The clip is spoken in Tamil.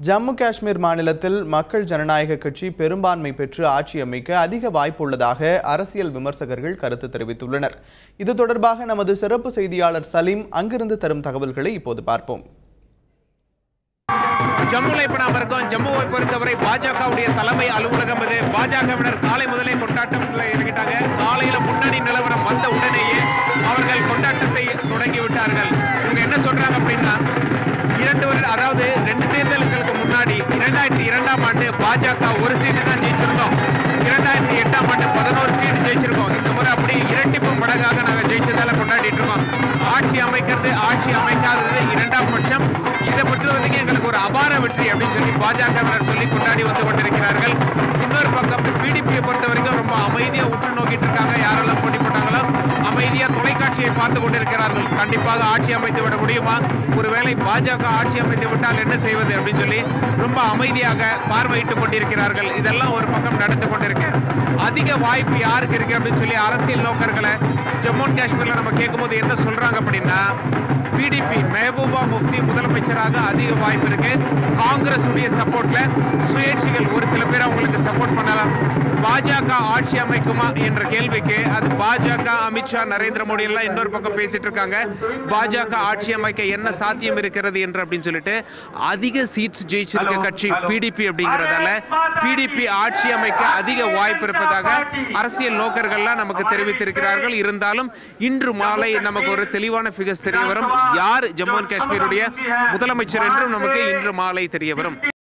ஜம்மு காஷ்மீர் மாநிலத்தில் மக்கள் ஜனநாயக கட்சி பெரும்பான்மை பெற்று ஆட்சி அமைக்க அதிக வாய்ப்பு உள்ளதாக அரசியல் விமர்சகர்கள் கருத்து தெரிவித்துள்ளனர். இது தொடர்பாக நமது சிறப்பு செய்தியாளர் சலீம் அங்கிருந்து தரும் தகவல்களை இப்போது பார்ப்போம். ஜம்முல இப்ப நாம் இருக்கோம். ஜம்முவை பொறுத்தவரை பாஜகவுடைய தலைமை அலுவலகம் இது. பாஜகவினர் காலை முதலே கொண்டாட்டத்தில் இறங்கிட்டாங்க. காலையில முன்னணி நிலவரம் வந்த உடனேயே அவர்கள் கொண்டாட்டத்தை தொடங்கிவிட்டார்கள். இவங்க என்ன சொல்றாங்க அப்படின்னா, 2 வருடம், அதாவது 2 தேர்தல்களுக்கு முன்னாடி 2002ஆம் ஆண்டு பாஜக ஒரு சீட்டு தான் ஜெயிச்சிருந்தோம். 2008ஆம் ஆண்டு 11 சீட்டு ஜெயிச்சிருக்கோம். இந்த முறை அப்படி இரட்டிப்பு மடங்காக நாங்கள் ஜெயிச்சதால கொண்டாடிட்டு இருக்கோம். ஆட்சி அமைக்கிறது, ஆட்சி அமைக்காதது 2ஆம் பட்சம். இதை பொறுத்தவரைக்கும் எங்களுக்கு ஒரு அபார வெற்றி அப்படின்னு சொல்லி பாஜகவினர் சொல்லி கொண்டாடி வந்து கொண்டிருக்கிறார்கள். இன்னொரு பக்கம் பிடிபியை பொறுத்த வரைக்கும் ரொம்ப அமைதியா உற்று நோக்கிட்டு இருக்காங்க. யாரெல்லாம் போட்டி போட்டாங்களோ அமைதியா தொலைக்காட்சியை பார்த்து கொண்டிருக்கிறார்கள். கண்டிப்பாக ஆட்சி அமைத்து விட முடியுமா, ஒருவேளை பாஜக ஆட்சி அமைத்து விட்டால் என்ன செய்வது அப்படின்னு சொல்லி ரொம்ப அமைதியாக பார்வையிட்டுக் கொண்டிருக்கிறார்கள். இதெல்லாம் ஒரு பக்கம் நடந்து கொண்டிருக்கு. அதிக வாய்ப்பு யாருக்கு இருக்கு அப்படின்னு சொல்லி அரசியல் நோக்கர்களை ஜம்மு அண்ட் காஷ்மீர்ல நம்ம கேட்கும்போது என்ன சொல்றாங்க அப்படின்னா, பிடிபி மெஹபூபா முஃப்தி முதலமைச்சராக அதிக வாய்ப்பு இருக்கு. காங்கிரஸ் உடைய சப்போர்ட்ல சுயேட்சைகள் ஒரு சில பேர் அவங்களுக்கு சப்போர்ட் பண்ணலாம். பாஜக ஆட்சி அமைக்குமா என்ற கேள்விக்கு அது பாஜக, அமித்ஷா, நரேந்திர மோடி எல்லாம் இன்னொரு பக்கம் பேசிட்டு இருக்காங்க. பாஜக ஆட்சி அமைக்க என்ன சாத்தியம் இருக்கிறது என்று அப்படின்னு சொல்லிட்டு அதிக சீட்ஸ் ஜெயிச்சிருக்க கட்சி பிடிபி அப்படிங்கிறதால பிடிபி ஆட்சி அமைக்க அதிக வாய்ப்பு இருப்பதாக அரசியல் நோக்கர்கள்லாம் நமக்கு தெரிவித்திருக்கிறார்கள். இருந்தாலும் இன்று மாலை நமக்கு ஒரு தெளிவான ஃபிகர்ஸ் தெரிய வரும். யார் ஜம்மு அண்ட் காஷ்மீருடைய முதலமைச்சர் என்றும் நமக்கு இன்று மாலை தெரிய வரும்.